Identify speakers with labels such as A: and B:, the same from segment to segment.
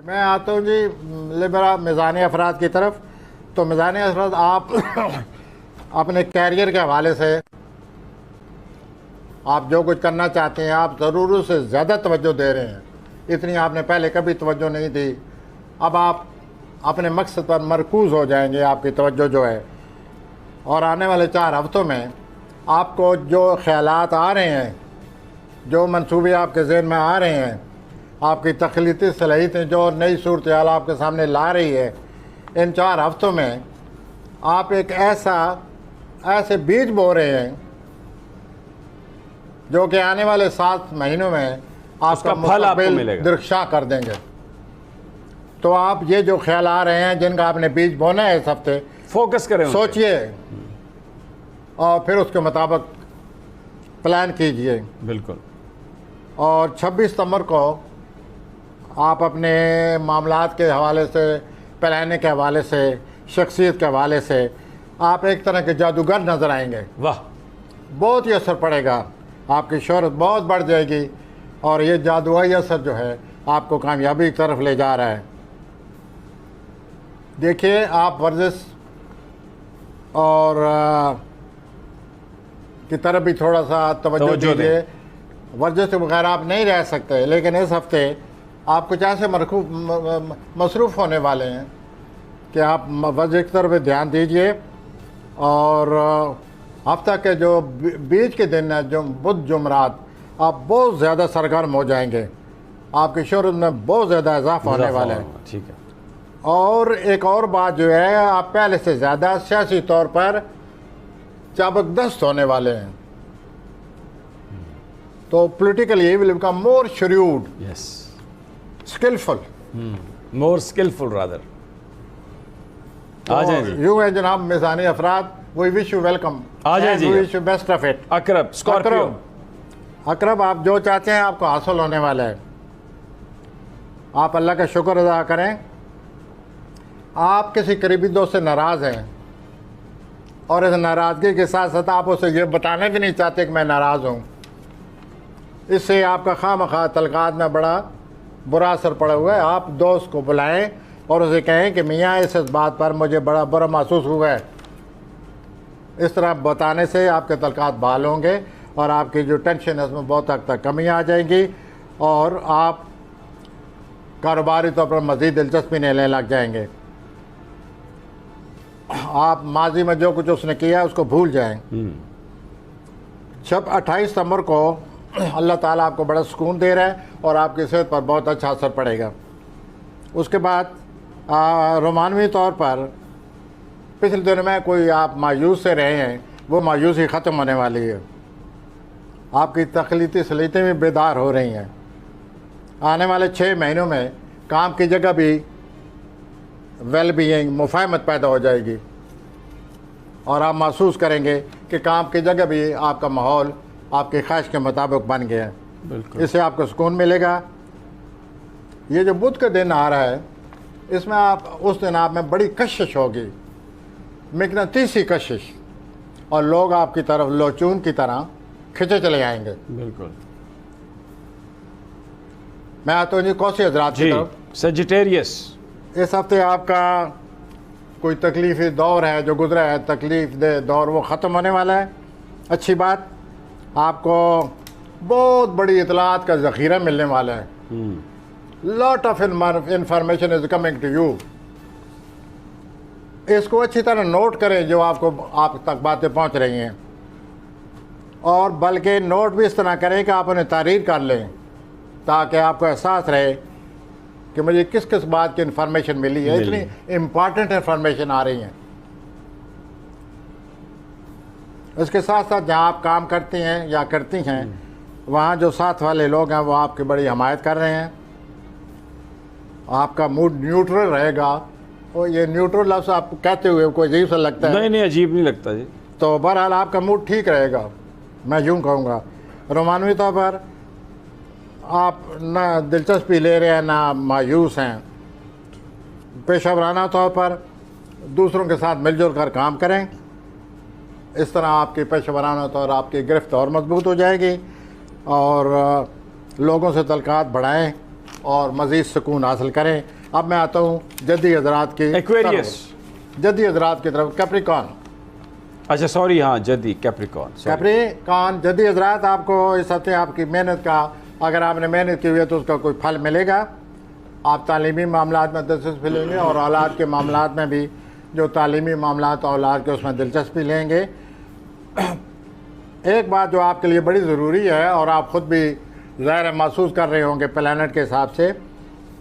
A: मैं आता हूँ जी लिबरा मिज़ानी अफराद की तरफ। तो मिज़ानी अफराद आप अपने कैरियर के हवाले से आप जो कुछ करना चाहते हैं आप ज़रूरत से ज़्यादा तवज्जो दे रहे हैं, इतनी आपने पहले कभी तवज्जो नहीं दी। अब आप अपने मकसद पर मरकूज़ हो जाएंगे, आपकी तवज्जो जो है। और आने वाले 4 हफ्तों में आपको जो ख़यालात आ रहे हैं, जो मंसूबे आपके ज़हन में आ रहे हैं, आपकी तख्लीकी सलाहियतें जो नई सूरत हाल आपके सामने ला रही है, इन 4 हफ्तों में आप एक ऐसे बीज बो रहे हैं जो कि आने वाले 7 महीनों में आपका
B: फल आपको मिलेगा,
A: दरख्शां कर देंगे। तो आप ये जो ख्याल आ रहे हैं जिनका आपने बीज बोना है इस हफ्ते,
B: फोकस करें,
A: सोचिए और फिर उसके मुताबिक प्लान कीजिए।
B: बिल्कुल।
A: और 26 सितंबर को आप अपने मामलात के हवाले से, प्लानिंग के हवाले से, शख्सियत के हवाले से आप एक तरह के जादूगर नज़र आएंगे।
B: वाह,
A: बहुत ही असर पड़ेगा, आपकी शोहरत बहुत बढ़ जाएगी और ये जादुई असर जो है आपको कामयाबी की तरफ ले जा रहा है। देखिए, आप वर्जिश और की तरफ भी थोड़ा सा तवज्जो दीजिए। वर्जिश के बगैर आप नहीं रह सकते, लेकिन इस हफ्ते आप कुछ ऐसे मसरूफ़ होने वाले हैं कि आप वर्जिश की तरफ ध्यान दीजिए। और हफ्ता के जो बीच के दिन है, जो बुध जुमरात, आप बहुत ज़्यादा सरगर्म हो जाएंगे, आपकी शोहरत में बहुत ज़्यादा इजाफा होने वाला है।
B: ठीक है।
A: और एक और बात जो है, आप पहले से ज़्यादा सियासी तौर पर जबरदस्त होने वाले हैं। तो politically you will become more shrewd,
B: yes,
A: skillful,
B: more skillful rather. आ जाए जी।
A: यूँ है जनाब मिज़ानी अफराद, वी विश यू वेलकम।
B: आ जाए जी।
A: We wish you best of it.
B: अकरब, स्कॉर्पियो।
A: अकरब, आप जो चाहते हैं आपको हासिल होने वाला है। आप अल्लाह का शुक्र अदा करें। आप किसी करीबी दोस्त से नाराज़ हैं और इस नाराज़गी के साथ साथ आप उसे ये बताने भी नहीं चाहते कि मैं नाराज़ हूँ। इससे आपका खामखा तलकात में बड़ा बुरा असर पड़ा हुआ है। आप दोस्त को बुलाएं और उसे कहें कि मियाँ इस बात पर मुझे बड़ा बुरा महसूस हुआ है। इस तरह बताने से आपके तलकात बहाल होंगे और आपकी जो टेंशन है उसमें बहुत हद तक कमी आ जाएगी और आप कारोबारी तौर पर मज़ीद दिलचस्पी लेने लग जाएंगे। आप माजी में जो कुछ उसने किया है उसको भूल जाएं। 28 सितंबर को अल्लाह ताला आपको बड़ा सुकून दे रहा है और आपकी सेहत पर बहुत अच्छा असर पड़ेगा। उसके बाद रोमानवी तौर पर पिछले दिनों में कोई आप मायूस से रहे हैं, वो मायूसी ख़त्म होने वाली है। आपकी तख्लीकी सलीतें भी बेदार हो रही हैं। आने वाले 6 महीनों में काम की जगह भी वेल बीइंग, मुफाहमत पैदा हो जाएगी और आप महसूस करेंगे कि काम की जगह भी आपका माहौल आपकी ख्वाहिश के मुताबिक बन गया है।
B: बिल्कुल।
A: इससे आपको सुकून मिलेगा। ये जो बुध का दिन आ रहा है, इसमें आप उस दिन आप में बड़ी कशिश होगी, मकनातीसी कशिश, और लोग आपकी तरफ लोचून की तरह खिंचे चले आएंगे।
B: बिल्कुल।
A: मैं आता हूँ जी कौसी हजरात की तरफ।
B: सजिटेरियस,
A: इस हफ्ते आपका कोई तकलीफ़ी दौर है जो गुजरा है, तकलीफ़ दे दौर, वो ख़त्म होने वाला है। अच्छी बात, आपको बहुत बड़ी इतलात का ज़ख़ीरा मिलने वाला है। Lot of information is coming to you. इसको अच्छी तरह नोट करें जो आप तक बातें पहुंच रही हैं, और बल्कि नोट भी इस तरह करें कि आप उन्हें तारीर कर लें ताकि आपको एहसास रहे कि मुझे किस किस बात की इन्फॉर्मेशन मिली है। इतनी इम्पॉर्टेंट इन्फॉर्मेशन आ रही हैं। इसके साथ साथ जहाँ आप काम करती हैं या करती हैं, वहाँ जो साथ वाले लोग हैं वो आपकी बड़ी हमायत कर रहे हैं। आपका मूड न्यूट्रल रहेगा। और ये न्यूट्रल लफ्ज़ आपको कहते हुए कोई अजीब सा लगता है?
B: नहीं, अजीब नहीं लगता जी।
A: तो बहरहाल आपका मूड ठीक रहेगा, मैं यूँ कहूँगा। रोमानवी तौर पर आप ना दिलचस्पी ले रहे हैं ना मायूस हैं। पेशेवराना तौर पर दूसरों के साथ मिलजुल कर काम करें। इस तरह आपकी पेशेवराना तौर आपकी गिरफ्त और मजबूत हो जाएगी और लोगों से तलकात बढ़ाएं और मज़ीद सुकून हासिल करें। अब मैं आता हूँ जद्दी हजरात की
B: एक्वेरियस,
A: जद्दी हजरात की तरफ। कैप्रिकॉन,
B: अच्छा सॉरी, हाँ जद्दी कैप्रिकॉन,
A: कैप्रिकॉन जद्दी हजरात, आपको इस हफ्ते आपकी मेहनत का, अगर आपने मेहनत की हुई है तो उसका कोई फल मिलेगा। आप तालीमी मामलात में दिलचस्पी लेंगे और औलाद के मामलात में भी, जो तालीमी मामलात औलाद के, उसमें दिलचस्पी लेंगे। एक बात जो आपके लिए बड़ी ज़रूरी है और आप ख़ुद भी ज़ाहिर महसूस कर रहे होंगे प्लानट के हिसाब से,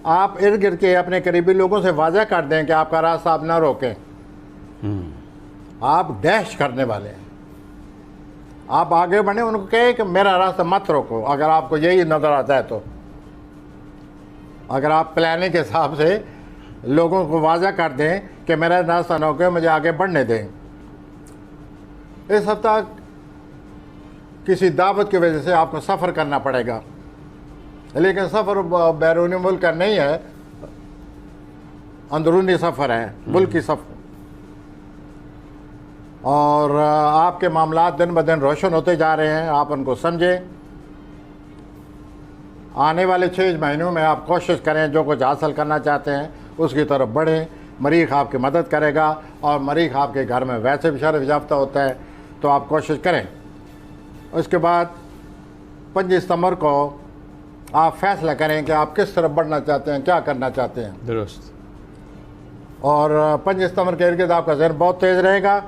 A: आप इर्द गिर्द के अपने करीबी लोगों से वाज़ह कर दें कि आपका रास्ता आप ना रोकें। आप डैश करने वाले हैं, आप आगे बढ़े, उनको कहें कि मेरा रास्ता मत रोको। अगर आपको यही नज़र आता है तो, अगर आप प्लानिंग के हिसाब से लोगों को वाज़ह कर दें कि मेरा रास्ता न रोके, मुझे आगे बढ़ने दें। इस हफ्ता किसी दावत की वजह से आपको सफ़र करना पड़ेगा, लेकिन सफ़र बैरूनी मुल्क का नहीं है, अंदरूनी सफ़र है, मुल्की सफ़र। और आपके मामलात दिन ब दिन रोशन होते जा रहे हैं, आप उनको समझें। आने वाले 6 महीनों में आप कोशिश करें, जो कुछ हासिल करना चाहते हैं उसकी तरफ बढ़ें। मरीख आपकी मदद करेगा और मरीख आपके घर में वैसे भी शर्फ याफ्ता होता है, तो आप कोशिश करें। उसके बाद 25 सितंबर को आप फैसला करें कि आप किस तरफ बढ़ना चाहते हैं, क्या करना चाहते हैं।
B: दुरुस्त।
A: और 25 सितंबर के इर्द आपका जहन बहुत तेज़ रहेगा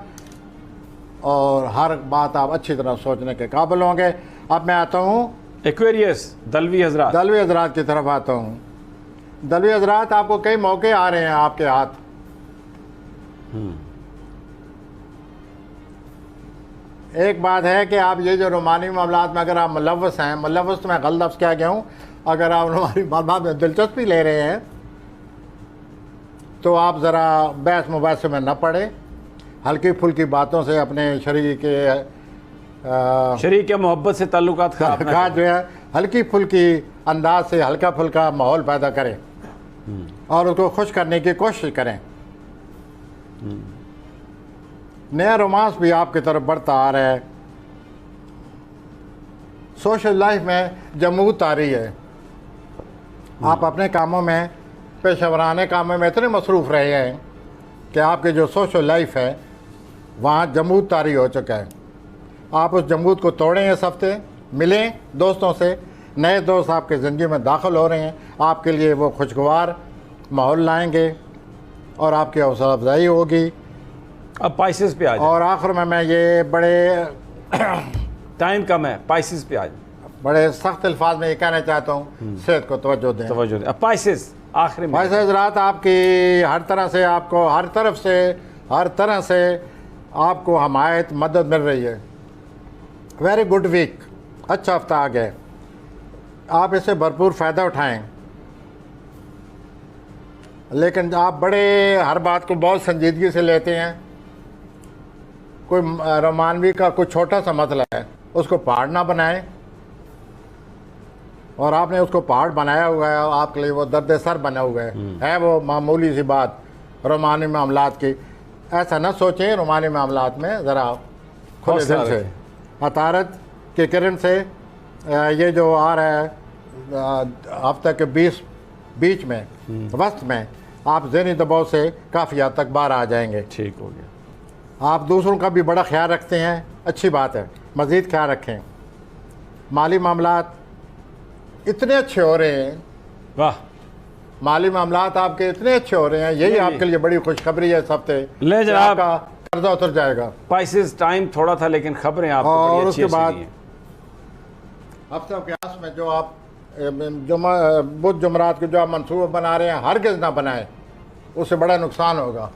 A: और हर बात आप अच्छी तरह सोचने के काबिल होंगे। अब मैं आता हूँ
B: एक्वेरियस, दलवी हजरात,
A: दलवी हजरात की तरफ आता हूँ। दलवी हजरात, आपको कई मौके आ रहे हैं आपके हाथ। एक बात है कि आप ये जो रोमानी मामलात में अगर आप मुलव्वस हैं, मुलव्वस तो मैं गलत लफ्ज़ क्या गया हूँ, अगर आप रोमानी मामलात में दिलचस्पी ले रहे हैं तो आप ज़रा बहस मुबासे में न पड़े। हल्की फुल्की बातों से अपने शरीक
B: शरीक मोहब्बत से ताल्लुकात
A: जो है हल्की फुल्की अंदाज से हल्का फुल्का माहौल पैदा करें और उसको खुश करने की कोशिश करें। नया रोमांस भी आपकी तरफ बढ़ता आ रहा है। सोशल लाइफ में जमूत आ रही है। आप अपने कामों में, पेशेवराना कामों में इतने मसरूफ़ रहे हैं कि आपकी जो सोशल लाइफ है वहाँ जमूत तारी हो चुका है। आप उस जमूत को तोड़ें इस हफ्ते, मिलें दोस्तों से, नए दोस्त आपके ज़िंदगी में दाखिल हो रहे हैं, आपके लिए वो खुशगवार माहौल लाएंगे और आपकी हौसला अफजाई होगी।
B: अब पाइसेस पे आ जाए।
A: और आखिर में मैं ये बड़े
B: टाइम कम है, पाइसेस पे आ जाए।
A: बड़े सख्त अल्फाज में ये कहना चाहता हूँ, सेहत को तवज्जो दें,
B: तवज्जो दें। अब पाइसेस आखिरी में,
A: भाई हजरात, आपकी हर तरह से, आपको हर तरफ से, हर तरह से आपको हमायत मदद मिल रही है। वेरी गुड वीक, अच्छा हफ्ता आ गया, आप इससे भरपूर फ़ायदा उठाएं। लेकिन आप बड़े हर बात को बहुत संजीदगी से लेते हैं। कोई रोमानवी का कोई छोटा सा मसला है, उसको पहाड़ ना बनाएं, और आपने उसको पहाड़ बनाया हुआ है, आपके लिए वो दर्द सर बना हुआ है वो मामूली सी बात रोमानी मामलात की। ऐसा ना सोचें, रोमानी मामलात में ज़रा खुले दिल से, अतारत के किरण से ये जो आ रहा है हफ्ते के बीच में, वस्त में, आप ज़हनी दबाव से काफ़ी हद तक बाहर आ जाएंगे।
B: ठीक हो गया।
A: आप दूसरों का भी बड़ा ख्याल रखते हैं, अच्छी बात है, मज़ीद ख्याल रखें। माली मामलात इतने अच्छे हो रहे हैं,
B: वाह,
A: माली मामलात आपके इतने अच्छे हो रहे हैं, यही आपके लिए बड़ी खुशखबरी है। इस हफ्ते
B: ले जनाब,
A: आपका कर्जा उतर जाएगा।
B: पाइसेस टाइम थोड़ा था लेकिन खबरें आपको
A: और
B: बड़ी
A: उसके
B: अच्छी
A: बाद
B: दी हैं।
A: हफ्ते के आस में जो आप बुध जुमरात के जो आप मनसूबा बना रहे हैं, हरगिज़ ना बनाएं, उससे बड़ा नुकसान होगा।